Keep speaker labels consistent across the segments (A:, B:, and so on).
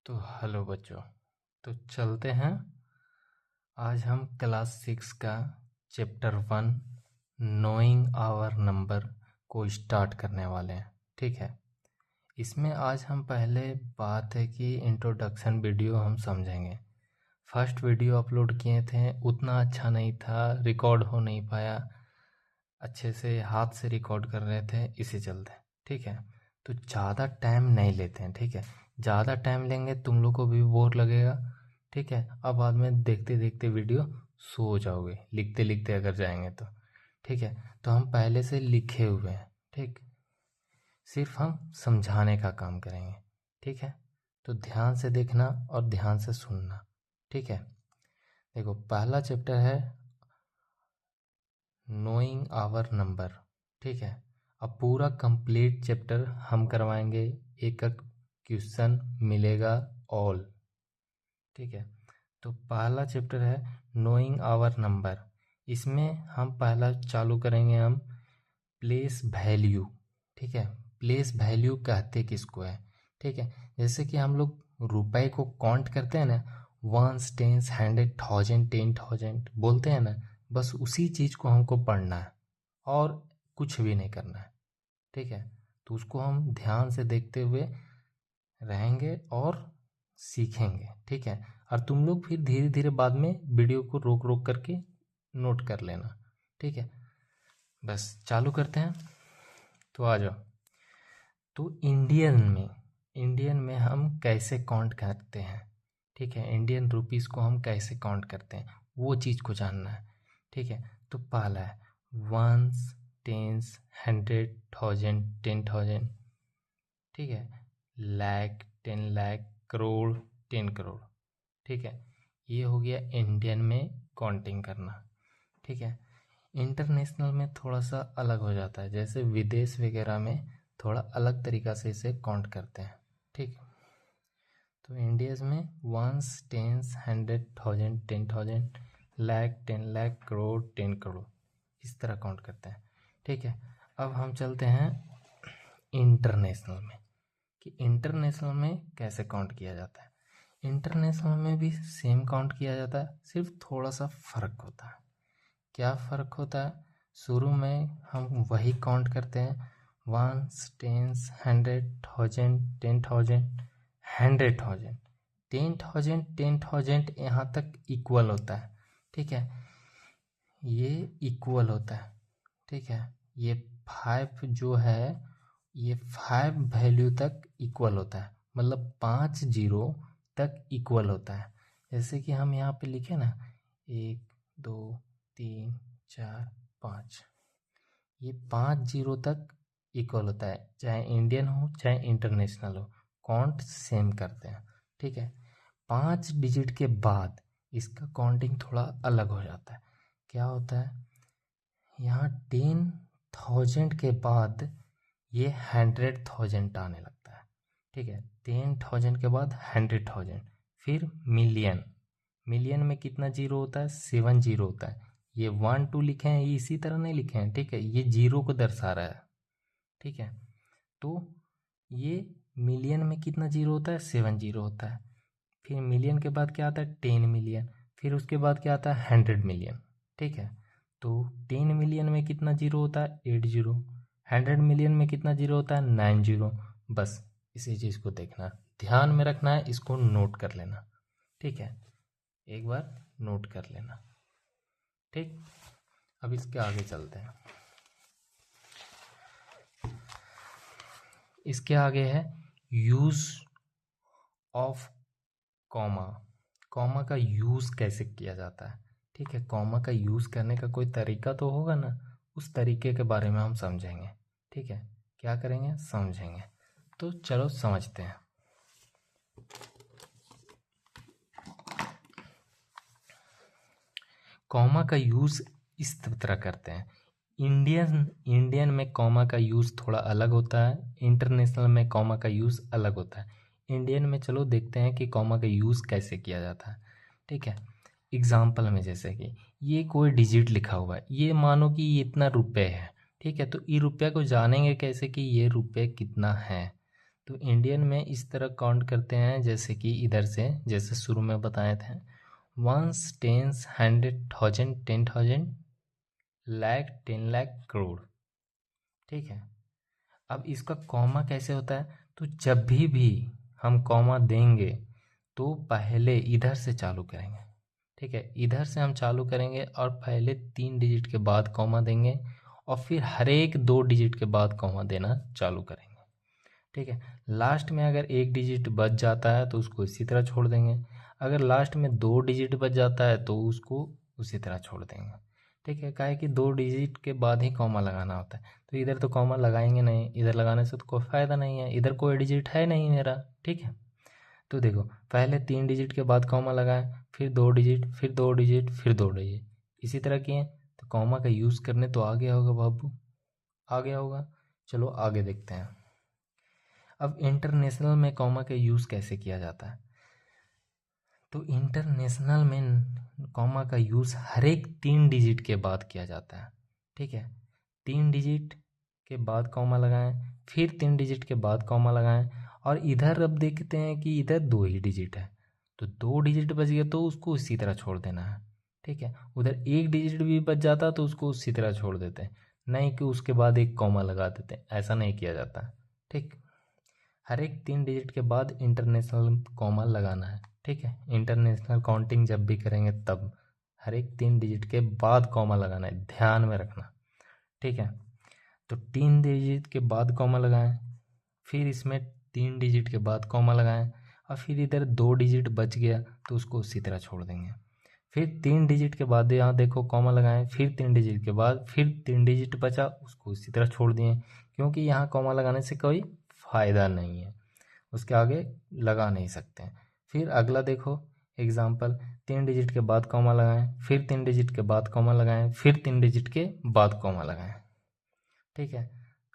A: तो हेलो बच्चों। तो चलते हैं। आज हम क्लास 6 का चैप्टर 1 नोइंग आवर नंबर को स्टार्ट करने वाले हैं। ठीक है, इसमें आज हम पहले बात है कि इंट्रोडक्शन वीडियो हम समझेंगे। फर्स्ट वीडियो अपलोड किए थे, उतना अच्छा नहीं था, रिकॉर्ड हो नहीं पाया अच्छे से, हाथ से रिकॉर्ड कर रहे थे, इसी चलते। ठीक है, तो ज़्यादा टाइम नहीं लेते हैं। ठीक है, ज़्यादा टाइम लेंगे तुम लोग को भी बोर लगेगा। ठीक है, अब बाद में देखते देखते वीडियो सो जाओगे, लिखते लिखते अगर जाएंगे तो। ठीक है, तो हम पहले से लिखे हुए हैं। ठीक, सिर्फ हम समझाने का काम करेंगे। ठीक है, तो ध्यान से देखना और ध्यान से सुनना। ठीक है, देखो पहला चैप्टर है नोइंग आवर नंबर। ठीक है, अब पूरा कंप्लीट चैप्टर हम करवाएंगे, एक एक क्वेश्चन मिलेगा ऑल। ठीक है, तो पहला चैप्टर है नोइंग आवर नंबर। इसमें हम पहला चालू करेंगे हम प्लेस वैल्यू। ठीक है, प्लेस वैल्यू कहते किसको है। ठीक है, जैसे कि हम लोग रुपए को काउंट करते हैं ना, वंस टेंस हंड्रेड थाउजेंड 10,000 बोलते हैं ना, बस उसी चीज़ को हमको पढ़ना है और कुछ भी नहीं करना है। ठीक है, तो उसको हम ध्यान से देखते हुए रहेंगे और सीखेंगे। ठीक है, और तुम लोग फिर धीरे धीरे बाद में वीडियो को रोक रोक करके नोट कर लेना। ठीक है, बस चालू करते हैं। तो आ जाओ। तो इंडियन में हम कैसे काउंट करते हैं। ठीक है, इंडियन रुपीस को हम कैसे काउंट करते हैं, वो चीज़ को जानना है। ठीक है, तो पहला है वंस टेंस हंड्रेड थाउजेंड 10,000। ठीक है, लाख 10 लाख, करोड़ 10 करोड़। ठीक है, ये हो गया इंडियन में काउंटिंग करना। ठीक है, इंटरनेशनल में थोड़ा सा अलग हो जाता है, जैसे विदेश वगैरह में थोड़ा अलग तरीक़ा से इसे काउंट करते हैं। ठीक, तो इंडियाज़ में ones tens hundred thousand 10,000, lakh 10 lakh, crore 10 crore, इस तरह काउंट करते हैं। ठीक है, अब हम चलते हैं इंटरनेशनल में कि इंटरनेशनल में कैसे काउंट किया जाता है। इंटरनेशनल में भी सेम काउंट किया जाता है, सिर्फ थोड़ा सा फ़र्क होता है। क्या फ़र्क होता है, शुरू में हम वही काउंट करते हैं वंस टेंस हंड्रेड थाउजेंड 10,000 100,000 10,000 10,000 यहाँ तक इक्वल होता है। ठीक है, ये इक्वल होता है। ठीक है, ये 5 जो है ये 5 वैल्यू तक इक्वल होता है, मतलब 5 जीरो तक इक्वल होता है। जैसे कि हम यहाँ पे लिखे ना 1 2 3 4 5, ये 5 जीरो तक इक्वल होता है, चाहे इंडियन हो चाहे इंटरनेशनल हो, काउंट सेम करते हैं। ठीक है, 5 डिजिट के बाद इसका काउंटिंग थोड़ा अलग हो जाता है। क्या होता है, यहाँ 10,000 के बाद ये 100,000 आने लगता है। ठीक है, 10,000 के बाद 100,000, फिर मिलियन। मिलियन में कितना जीरो होता है, 7 जीरो होता है। ये 1 2 लिखे हैं, ये इसी तरह नहीं लिखे हैं। ठीक है, ये जीरो को दर्शा रहा है। ठीक है, तो ये मिलियन में कितना जीरो होता है, 7 जीरो होता है। फिर मिलियन के बाद क्या आता है, 10 मिलियन, फिर उसके बाद क्या आता है, 100 मिलियन। ठीक है, तो 10 मिलियन में कितना जीरो होता है, 8 जीरो। 100 मिलियन में कितना जीरो होता है, 9 जीरो। बस इसी चीज़ को देखना, ध्यान में रखना है, इसको नोट कर लेना। ठीक है, एक बार नोट कर लेना। ठीक, अब इसके आगे चलते हैं। इसके आगे है यूज़ ऑफ कॉमा। कॉमा का यूज़ कैसे किया जाता है। ठीक है, कॉमा का यूज़ करने का कोई तरीका तो होगा ना, उस तरीके के बारे में हम समझेंगे। ठीक है, क्या करेंगे, समझेंगे। तो चलो समझते हैं। कॉमा का यूज़ इस तरह करते हैं। इंडियन में कॉमा का यूज़ थोड़ा अलग होता है, इंटरनेशनल में कॉमा का यूज़ अलग होता है। इंडियन में चलो देखते हैं कि कॉमा का यूज़ कैसे किया जाता है। ठीक है, एग्जाम्पल में जैसे कि ये कोई डिजिट लिखा हुआ है, ये मानो कि ये इतना रुपये है। ठीक है, तो ये रुपये को जानेंगे कैसे कि ये रुपये कितना है। तो इंडियन में इस तरह काउंट करते हैं, जैसे कि इधर से, जैसे शुरू में बताए थे, वंस, टेंस, 100,000, 10,000, लाख, 10 लाख, करोड़। ठीक है। अब इसका कॉमा कैसे होता है? तो जब भी हम कॉमा देंगे तो पहले इधर से चालू करेंगे। ठीक है, इधर से हम चालू करेंगे और पहले 3 डिजिट के बाद कॉमा देंगे और फिर हर एक 2 डिजिट के बाद कॉमा देना चालू करेंगे। ठीक है, लास्ट में अगर 1 डिजिट बच जाता है तो उसको इसी तरह छोड़ देंगे। अगर लास्ट में 2 डिजिट बच जाता है तो उसको उसी तरह छोड़ देंगे। ठीक है, काहे कि 2 डिजिट के बाद ही कॉमा लगाना होता है, तो इधर तो कॉमा लगाएंगे नहीं, इधर लगाने से तो कोई फ़ायदा नहीं है, इधर कोई डिजिट है नहीं मेरा। ठीक है, तो देखो पहले 3 डिजिट के बाद कॉमा लगाए, फिर 2 डिजिट, फिर 2 डिजिट, फिर 2 डिजिट, इसी तरह किए। तो कॉमा का यूज़ करने तो आ गया होगा बाबू, आ गया होगा। चलो आगे देखते हैं। अब इंटरनेशनल में कॉमा का यूज़ कैसे किया जाता है? तो इंटरनेशनल में कॉमा का यूज़ हर एक 3 डिजिट के बाद किया जाता है। ठीक है, 3 डिजिट के बाद कॉमा लगाएं, फिर 3 डिजिट के बाद कॉमा लगाएं, और इधर अब देखते हैं कि इधर 2 ही डिजिट है, तो 2 डिजिट बच गया तो उसको उसी तरह छोड़ देना है। ठीक है, उधर 1 डिजिट भी बच जाता तो उसको उसी तरह छोड़ देते हैं, नहीं कि उसके बाद एक कॉमा लगा देते हैं, ऐसा नहीं किया जाता। ठीक, हर एक 3 डिजिट के बाद इंटरनेशनल कॉमा लगाना है। ठीक है, इंटरनेशनल काउंटिंग जब भी करेंगे तब हर एक 3 डिजिट के बाद कॉमा लगाना है, ध्यान में रखना। ठीक है, तो 3 डिजिट के बाद कॉमा लगाएं, फिर इसमें 3 डिजिट के बाद कॉमा लगाएं, और फिर इधर 2 डिजिट बच गया तो उसको उसी तरह छोड़ देंगे। फिर 3 डिजिट के बाद यहाँ देखो कॉमा लगाएं, फिर 3 डिजिट के बाद फिर 3 डिजिट बचा, उसको उसी तरह छोड़ दिए, क्योंकि यहाँ कॉमा लगाने से कोई फ़ायदा नहीं है, उसके आगे लगा नहीं सकते हैं। फिर अगला देखो एग्जाम्पल, 3 डिजिट के बाद कॉमा लगाएं, फिर 3 डिजिट के बाद कॉमा लगाएं, फिर 3 डिजिट के बाद कॉमा लगाएं। ठीक है,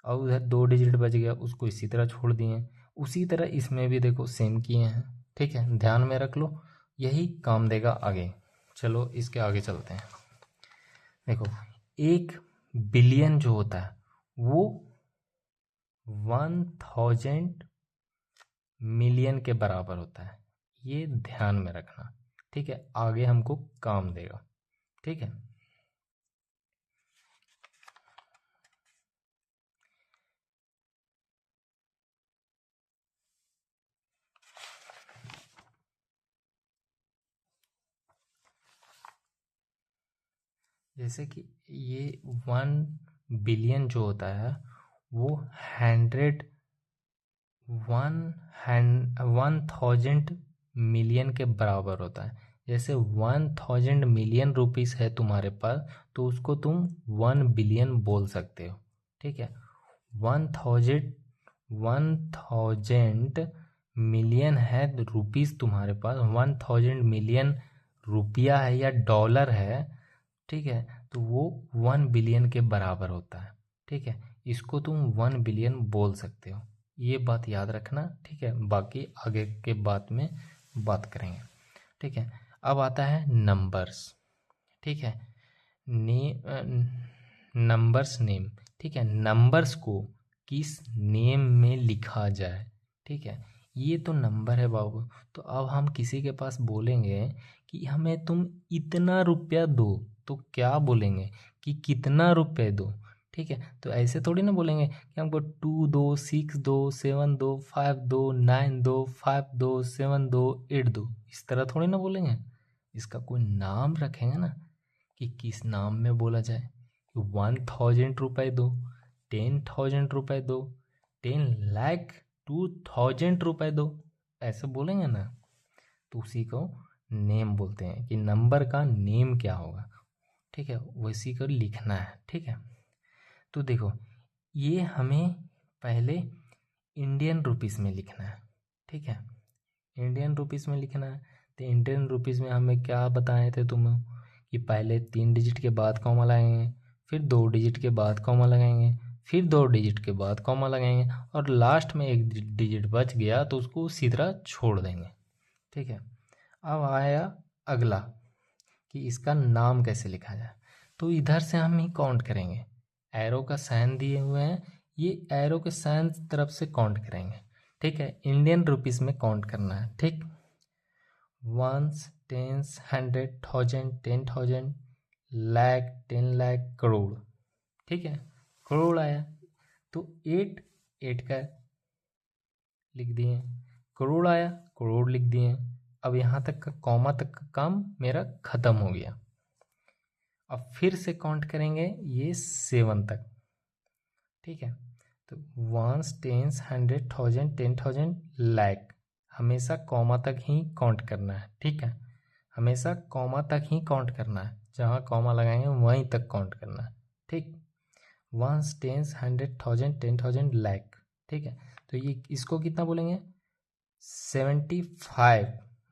A: और उधर 2 डिजिट बच गया, उसको इसी तरह छोड़ दिए। उसी तरह इसमें भी देखो सेम किए हैं। ठीक है, ध्यान में रख लो, यही काम देगा आगे। चलो इसके आगे चलते हैं। देखो 1 बिलियन जो होता है वो 1000 मिलियन के बराबर होता है, ये ध्यान में रखना। ठीक है, आगे हमको काम देगा। ठीक है, जैसे कि ये 1 बिलियन जो होता है वो 1000 मिलियन के बराबर होता है। जैसे 1000 मिलियन रुपीस है तुम्हारे पास, तो उसको तुम 1 बिलियन बोल सकते हो। ठीक है, 1000 मिलियन है रुपीस तुम्हारे पास, 1000 मिलियन रुपया है या डॉलर है। ठीक है, तो वो 1 बिलियन के बराबर होता है। ठीक है, इसको तुम 1 बिलियन बोल सकते हो, ये बात याद रखना। ठीक है, बाकी आगे के बात में बात करेंगे। ठीक है, अब आता है नंबर्स। ठीक है, नंबर्स नेम। ठीक है, नंबर्स को किस नेम में लिखा जाए। ठीक है, ये तो नंबर है बाबू, तो अब हम किसी के पास बोलेंगे कि हमें तुम इतना रुपया दो, तो क्या बोलेंगे कि कितना रुपये दो। ठीक है, तो ऐसे थोड़ी ना बोलेंगे कि हमको 2 दो, 6 दो, 7 दो, 5 दो, 9 दो, 5 दो, 7 दो, 8 दो, इस तरह थोड़ी ना बोलेंगे। इसका कोई नाम रखेंगे ना, कि किस नाम में बोला जाए। 1000 रुपये दो, 10,000 रुपये दो, 10 लाख, 2000 रुपये दो, ऐसे बोलेंगे ना, तो उसी को नेम बोलते हैं, कि नंबर का नेम क्या होगा। ठीक है, वैसी को लिखना है। ठीक है, तो देखो ये हमें पहले इंडियन रुपीस में लिखना है। ठीक है, इंडियन रुपीस में लिखना है, तो इंडियन रुपीस में हमें क्या बताए थे तुम, कि पहले 3 डिजिट के बाद कॉमा लगाएंगे, फिर 2 डिजिट के बाद कॉमा लगाएंगे, फिर 2 डिजिट के बाद कॉमा लगाएंगे, और लास्ट में 1 डिजिट बच गया तो उसको उसी तरह छोड़ देंगे। ठीक है, अब आया अगला कि इसका नाम कैसे लिखा जाए। तो इधर से हम ही काउंट करेंगे, एरो का साइन दिए हुए हैं, ये एरो के साइन तरफ से काउंट करेंगे। ठीक है, इंडियन रुपीज़ में काउंट करना है। ठीक, वंस, टेंस, 100, 1000, 10,000, लाख, 10 लाख, करोड़। ठीक है, करोड़ आया तो 8 का लिख दिए, करोड़ आया करोड़ लिख दिए। अब यहाँ तक का कॉमा तक का काम मेरा ख़त्म हो गया। अब फिर से काउंट करेंगे ये 7 तक। ठीक है, तो वंस, टेंस, 100, 1000, 10,000, लाख, हमेशा कॉमा तक ही काउंट करना है। ठीक है, हमेशा कॉमा तक ही काउंट करना है, जहाँ कॉमा लगाएंगे वहीं तक काउंट करना है। ठीक, वंस, टेंस, 100, 1000, 10,000, लाख। ठीक है, तो ये इसको कितना बोलेंगे 75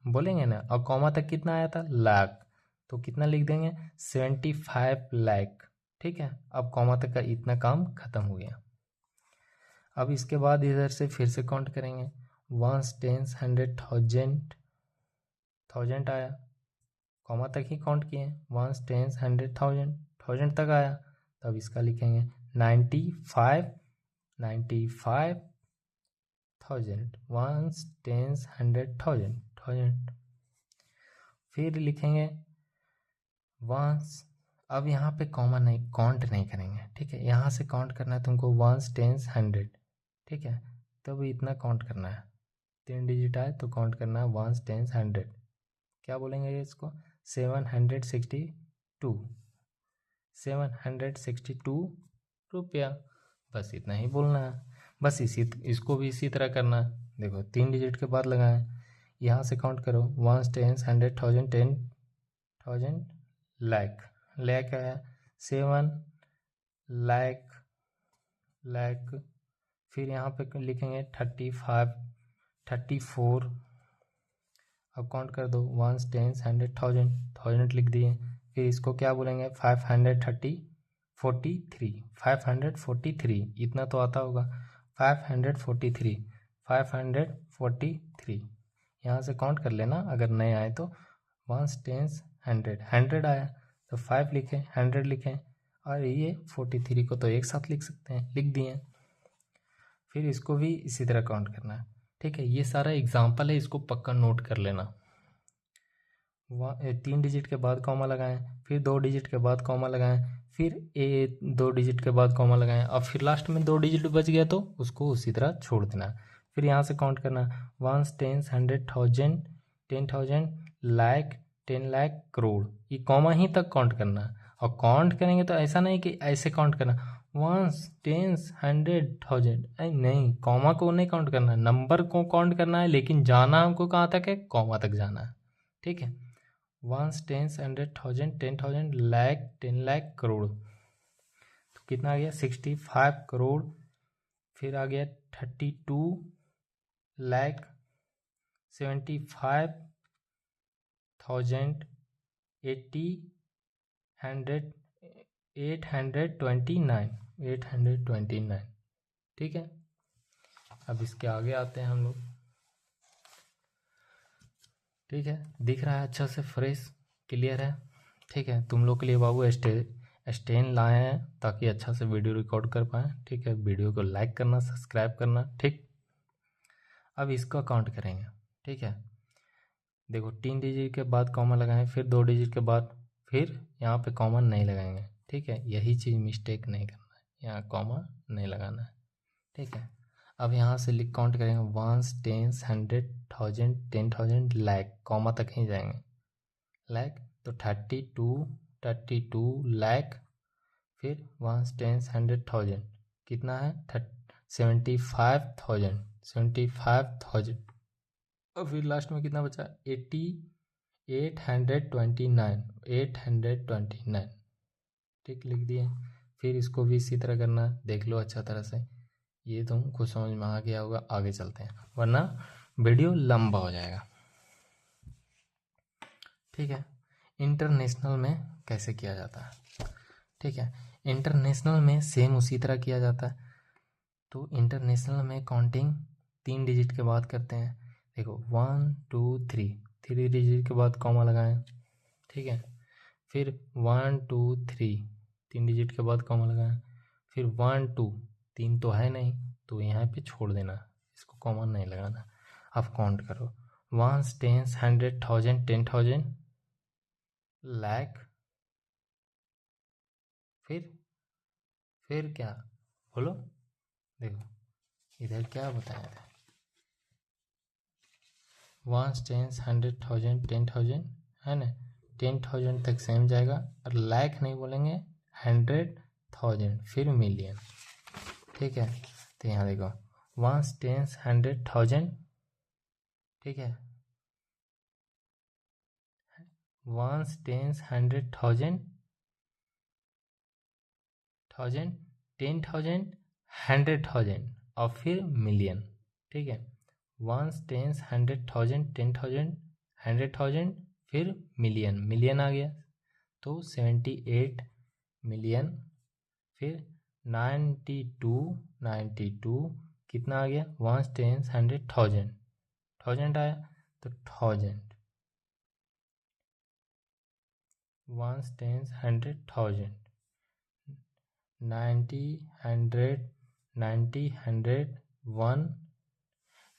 A: बोलेंगे ना, और कॉमा तक कितना आया था लाख, तो कितना लिख देंगे 75 लाख। ठीक है, अब कॉमा तक का इतना काम खत्म हो गया। अब इसके बाद इधर से फिर से काउंट करेंगे, वंस, टेंस, 100, 1000, 1000 आया, कॉमा तक ही काउंट किए, वंस, टेंस, 100, 1000, 1000 तक आया, तब इसका लिखेंगे 95 1000, वंस, टेंस, 100, 1000। फिर लिखेंगे वंस, अब यहाँ पे कॉमा नहीं, काउंट नहीं करेंगे। ठीक है, यहाँ से काउंट करना है तुमको, वंस, टेंस, 100। ठीक है, तब इतना काउंट करना है, 3 डिजिट आए तो काउंट करना है वंस, टेंस, 100। क्या बोलेंगे इसको 762 रुपया। बस इतना ही बोलना है। बस इसको भी इसी तरह करना है। देखो 3 डिजिट के बाद लगाएं, यहाँ से काउंट करो, वंस, टेंस, 100, 1000, 10,000, लाख, लाख आया 7 लाख। फिर यहाँ पे लिखेंगे 34। अब काउंट कर दो, वंस, टेंस, 100, 1000 लिख दिए। फिर इसको क्या बोलेंगे 543 इतना तो आता होगा, 543 यहाँ से काउंट कर लेना अगर नहीं आए तो। वंस, टेंस, 100 आया तो 5 लिखें, 100 लिखें, और ये 43 को तो एक साथ लिख सकते हैं, लिख दिए। फिर इसको भी इसी तरह काउंट करना है। ठीक है, ये सारा एग्जाम्पल है, इसको पक्का नोट कर लेना। 3 डिजिट के बाद कॉमा लगाएं, फिर 2 डिजिट के बाद कॉमा लगाएं, फिर 2 डिजिट के बाद कॉमा लगाएं, और फिर लास्ट में 2 डिजिट बच गया तो उसको उसी तरह छोड़ देना। फिर यहाँ से काउंट करना, वंस, टेंस, 100, 1000, 10,000, लाख, 10 लाख, करोड़। ये कॉमा ही तक काउंट करना है। और काउंट करेंगे तो ऐसा नहीं कि ऐसे काउंट करना, वंस, टेंस, 100, 1000, नहीं, कॉमा को नहीं काउंट करना, नंबर को काउंट करना है, लेकिन जाना हमको कहाँ तक है, कॉमा तक जाना है। ठीक है, वंस, टेंस, 100, 1000, 10,000, लाख, 10 लाख, करोड़। तो कितना आ गया 65 करोड़। फिर आ गया 32 लाख 75,000 829। ठीक है, अब इसके आगे आते हैं हम लोग। ठीक है, दिख रहा है अच्छा से, फ्रेश, क्लियर है। ठीक है, तुम लोग के लिए बाबू स्टैंड लाए हैं ताकि अच्छा से वीडियो रिकॉर्ड कर पाएँ। ठीक है, वीडियो को लाइक करना, सब्सक्राइब करना। ठीक, अब इसका काउंट करेंगे। ठीक है, देखो 3 डिजिट के बाद कॉमा लगाएं, फिर 2 डिजिट के बाद, फिर यहाँ पे कॉमा नहीं लगाएंगे। ठीक है, यही चीज़ मिस्टेक नहीं करना है, यहाँ कॉमा नहीं लगाना है। ठीक है, अब यहाँ से लिख काउंट करेंगे, वंस, टेंस, 100, 1000, 10,000, लाख, कॉमा तक ही जाएंगे, लाख, तो 32 लाख, फिर वंस, टेंस, 100, 1000, कितना है 75,000। और फिर लास्ट में कितना बचा 829। ठीक, लिख दिए। फिर इसको भी इसी तरह करना, देख लो अच्छा तरह से, ये तुमको समझ में आ गया होगा। आगे चलते हैं, वरना वीडियो लंबा हो जाएगा। ठीक है, इंटरनेशनल में कैसे किया जाता है। ठीक है, इंटरनेशनल में सेम उसी तरह किया जाता है। तो इंटरनेशनल में काउंटिंग 3 डिजिट के बाद करते हैं। देखो 1 2 3 डिजिट के बाद कॉमा लगाएं। ठीक है, फिर 1 2 3 डिजिट के बाद कॉमा लगाएं, फिर 1 2 3 तो है नहीं तो यहाँ पे छोड़ देना, इसको कॉमन नहीं लगाना। अब काउंट करो, 1 10 100 1000 10,000 लाख, फिर क्या बोलो, देखो इधर क्या बताया था, 1 10 100 1000 10,000 है ना, 10,000 तक सेम जाएगा, और लाख नहीं बोलेंगे, 100,000 फिर मिलियन। ठीक है, तो यहाँ देखो 1 10 100,000, ठीक है, 1 10 100,000 10,000 100,000 और फिर मिलियन। ठीक है, 1 10 100,000 10,000 100,000 फिर मिलियन आ गया, तो 78 मिलियन, फिर 92 कितना आ गया, 1 10 100,000 1000 आया, तो 1000 1 10 100,000 90 100 90 100 1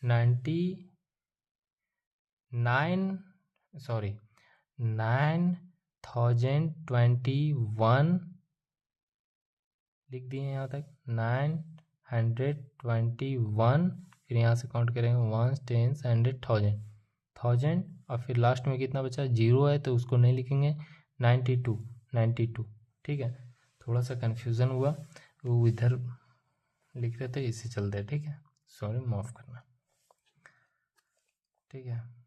A: 99 सॉरी 9021 लिख दिए यहाँ तक, 921, फिर यहाँ से काउंट करेंगे 1 10 100,000 1000, और फिर लास्ट में कितना बचा, 0 है तो उसको नहीं लिखेंगे, 92। ठीक है, थोड़ा सा कन्फ्यूज़न हुआ, वो इधर लिख रहे थे इसी चलते। ठीक है, सॉरी माफ़ करना। ठीक है।